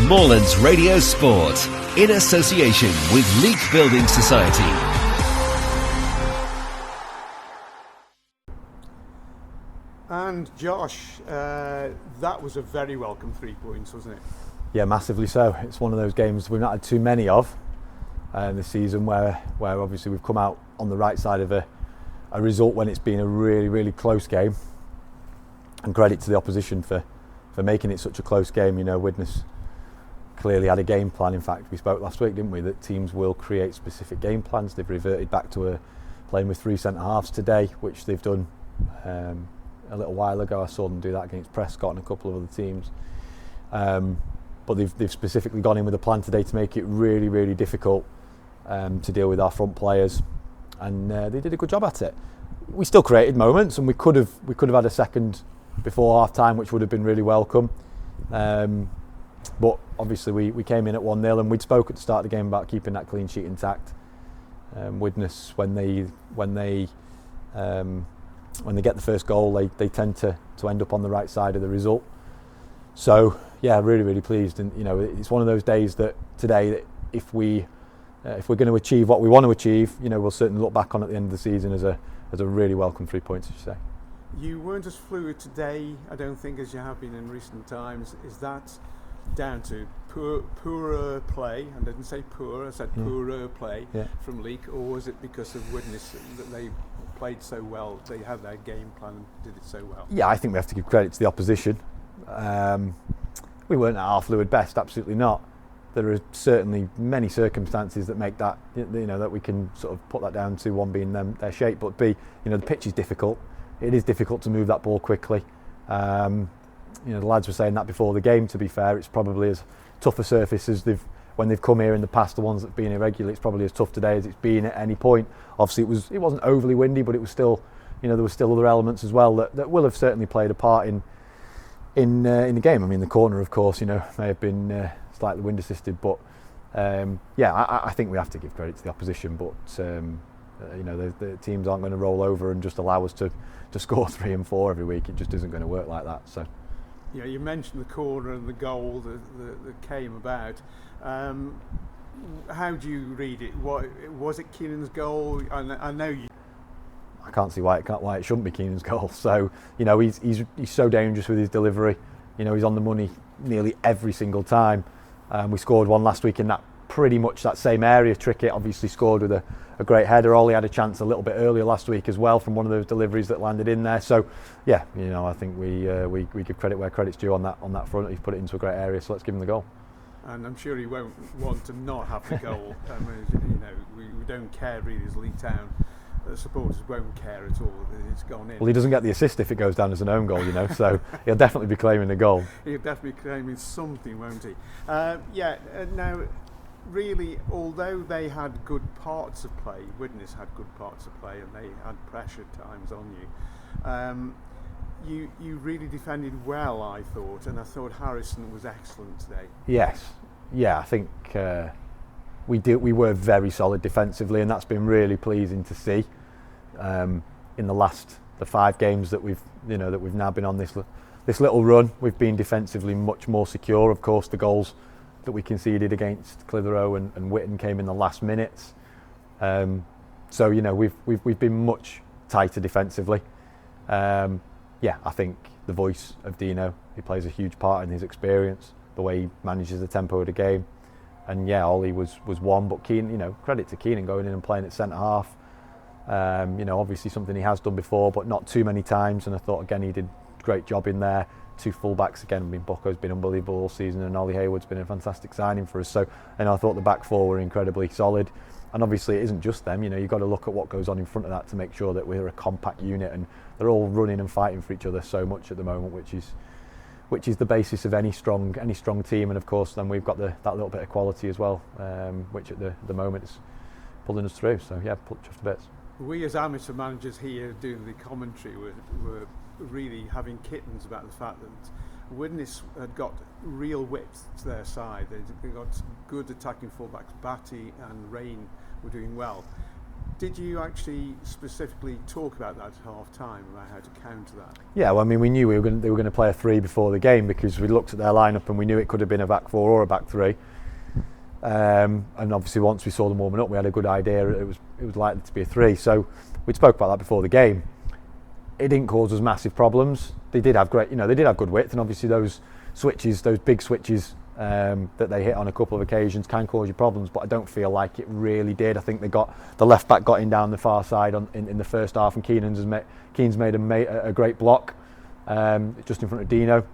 Moorlands Radio Sport, in association with Leek Building Society. And Josh, that was a very welcome 3 points, wasn't it? Yeah, massively so. It's one of those games we've not had too many of this season where obviously we've come out on the right side of a result when it's been a really, really close game. And credit to the opposition for making it such a close game. You know, Widnes clearly had a game plan. In fact, we spoke last week, didn't we, that teams will create specific game plans. They've reverted back to playing with 3 centre-halves today, which they've done a little while ago. I saw them do that against Prescott and a couple of other teams. But they've specifically gone in with a plan today to make it really, really difficult to deal with our front players, and they did a good job at it. We still created moments, and we could have had a second before half time, which would have been really welcome. But obviously we came in at 1-0, and we'd spoke at the start of the game about keeping that clean sheet intact. Widnes, when they get the first goal, they tend to end up on the right side of the result. So yeah, really, really pleased. And you know, it's one of those days that today, that if we're going to achieve what we want to achieve, you know, we'll certainly look back on at the end of the season as a really welcome 3 points, as you say. You weren't as fluid today, I don't think, as you have been in recent times. Is that down to poorer play? And I didn't say poor, I said poorer play from Leek, or was it because of Widnes that they played so well? They had their game plan and did it so well. Yeah, I think we have to give credit to the opposition. We weren't at our fluid best, absolutely not. There are certainly many circumstances that make that, you know, that we can sort of put that down to, one being their shape, but B, you know, the pitch is difficult. It is difficult to move that ball quickly. You know, the lads were saying that before the game. To be fair, it's probably as tough a surface as when they've come here in the past. The ones that have been irregular, it's probably as tough today as it's been at any point. Obviously, it wasn't overly windy, but it was still, you know, there were still other elements as well that will have certainly played a part in the game. I mean, the corner, of course, you know, may have been slightly wind assisted, but I think we have to give credit to the opposition. But you know, the teams aren't going to roll over and just allow us to score 3 and 4 every week. It just isn't going to work like that. So. Yeah, you mentioned the corner and the goal that came about. How do you read it? Was it Keenan's goal? I know you. I can't see why it shouldn't be Keenan's goal. So, you know, he's so dangerous with his delivery. You know, he's on the money nearly every single time. We scored one last week in that pretty much that same area. Trickett obviously scored with a great header. Ollie had a chance a little bit earlier last week as well from one of those deliveries that landed in there. So yeah, you know, I think we give credit where credit's due on that front. He's put it into a great area, so let's give him the goal. And I'm sure he won't want to not have the goal. I mean, you know, we don't care really as Leek Town. Supporters won't care at all that it's gone in. Well, he doesn't get the assist if it goes down as an own goal, you know, so he'll definitely be claiming the goal. He'll definitely be claiming something, won't he? Now, really, although they had good parts of play, Widnes had good parts of play, and they had pressure at times on you. You really defended well, I thought, and I thought Harrison was excellent today. Yes, yeah, I think we were very solid defensively, and that's been really pleasing to see. In the 5 games that we've now been on this little run, we've been defensively much more secure. Of course, the goals that we conceded against Clitheroe and Whitton came in the last minutes. So you know, we've been much tighter defensively. I think the voice of Dino, he plays a huge part in his experience, the way he manages the tempo of the game. And yeah, Ollie was one, but Keenan, you know, credit to Keenan going in and playing at centre half. You know, obviously something he has done before, but not too many times. And I thought again he did a great job in there. 2 fullbacks again. I mean, Bucco's been unbelievable all season, and Ollie Hayward's been a fantastic signing for us. So, and I thought the back 4 were incredibly solid. And obviously it isn't just them. You know, you've got to look at what goes on in front of that to make sure that we're a compact unit, and they're all running and fighting for each other so much at the moment, which is the basis of any strong team. And of course then we've got that little bit of quality as well, which at the moment is pulling us through. So yeah, just a bit. We as amateur managers here doing the commentary were really having kittens about the fact that Widnes had got real width to their side. They got good attacking fullbacks. Batty and Rain were doing well. Did you actually specifically talk about that at half time, about how to counter that? Yeah, well, I mean, we knew they were going to play a 3 before the game, because we looked at their lineup and we knew it could have been a back 4 or a back 3. And obviously, once we saw them warming up, we had a good idea it was likely to be a 3. So we spoke about that before the game. It didn't cause us massive problems. They did have great, they did have good width, and obviously those switches, those big switches that they hit on a couple of occasions can cause you problems, but I don't feel like it really did. I think the left back got in down the far side in the first half, and Keane's made a great block just in front of Dino.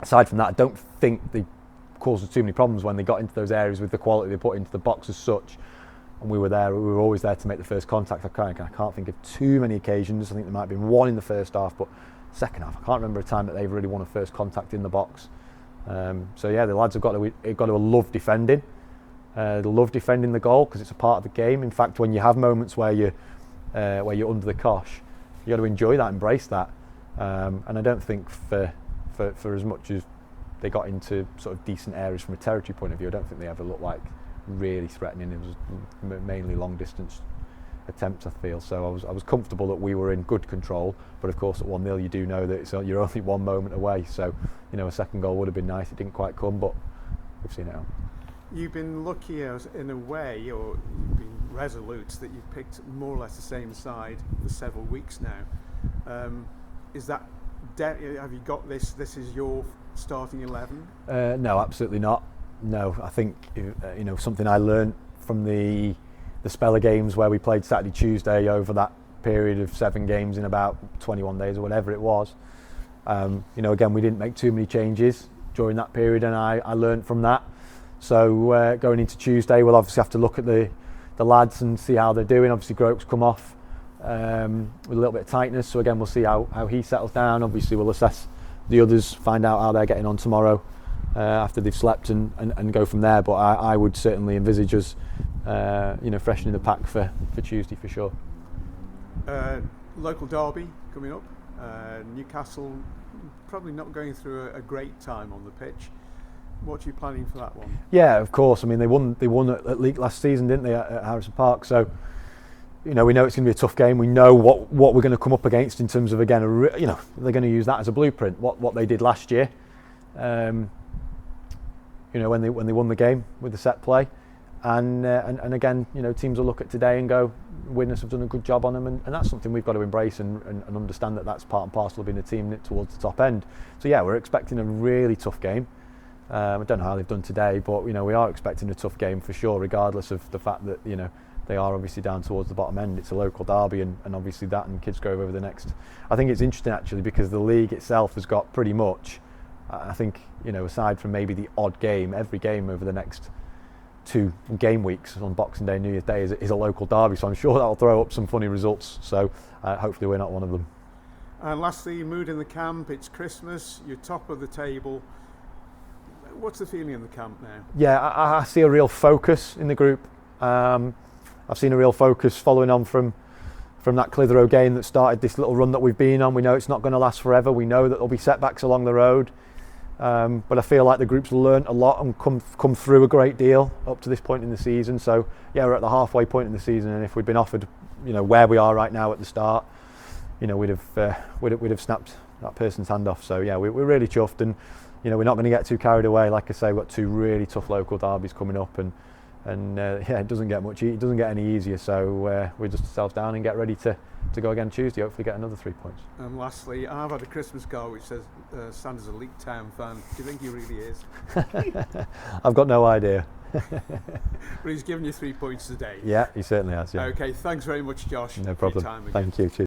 Aside from that, I don't think they caused us too many problems when they got into those areas with the quality they put into the box as such. And we were always there to make the first contact. I can't think of too many occasions. I think there might have been one in the first half, but second half, I can't remember a time that they've really won a first contact in the box. So yeah, the lads have got to love defending. They love defending the goal, because it's a part of the game. In fact, when you have moments where you're under the cosh, you got to enjoy that, embrace that. And I don't think for as much as they got into sort of decent areas from a territory point of view, I don't think they ever looked like really threatening. It was mainly long distance attempts, I feel. So I was comfortable that we were in good control, but of course at 1-0 you do know that you're only one moment away, so a second goal would have been nice. It didn't quite come, but we've seen it out. You've been lucky in a way, or you've been resolute that you've picked more or less the same side for several weeks now. Is that have you got this is your starting 11? No, absolutely not. No, I think something I learned from the spell of games where we played Saturday, Tuesday over that period of 7 games in about 21 days or whatever it was. Again, we didn't make too many changes during that period, and I learned from that. So going into Tuesday, we'll obviously have to look at the lads and see how they're doing. Obviously, Groke's come off with a little bit of tightness, so again, we'll see how he settles down. Obviously, we'll assess the others, find out how they're getting on tomorrow after they've slept, and go from there. But I would certainly envisage us freshening the pack for Tuesday for sure. Local derby coming up. Newcastle probably not going through a great time on the pitch. What are you planning for that one? Yeah, of course. I mean, they won at Leek last season, didn't they, at Harrison Park? So we know it's going to be a tough game. We know what we're going to come up against in terms of, again, they're going to use that as a blueprint. What they did last year, when they won the game with the set play. And again, teams will look at today and go, Widnes have done a good job on them, and that's something we've got to embrace and understand that's part and parcel of being a team towards the top end. So yeah, we're expecting a really tough game. I don't know how they've done today, but we are expecting a tough game for sure, regardless of the fact that they are obviously down towards the bottom end. It's a local derby, and obviously that and Kidsgrove over the next. I think it's interesting actually, because the league itself has got pretty much, I think, aside from maybe the odd game, every game over the next 2 game weeks on Boxing Day and New Year's Day is a local derby, so I'm sure that'll throw up some funny results. So hopefully we're not one of them. And lastly, mood in the camp. It's Christmas, you're top of the table. What's the feeling in the camp now? Yeah, I see a real focus in the group. I've seen a real focus following on from that Clitheroe game that started this little run that we've been on. We know it's not going to last forever. We know that there'll be setbacks along the road. But I feel like the group's learnt a lot and come through a great deal up to this point in the season. So yeah, we're at the halfway point in the season, and if we'd been offered, where we are right now at the start, we'd have snapped that person's hand off. So yeah, we're really chuffed, and we're not going to get too carried away. Like I say, we've got 2 really tough local derbies coming up, and it doesn't get any easier. So we just ourselves down and get ready to go again Tuesday, hopefully get another 3 points. And lastly, I've had a Christmas card which says Sanders a Leek Town fan. Do you think he really is? I've got no idea. But he's given you 3 points today. Yeah, he certainly has. Yeah. Okay, thanks very much, Josh. No problem. Thank you. Cheers.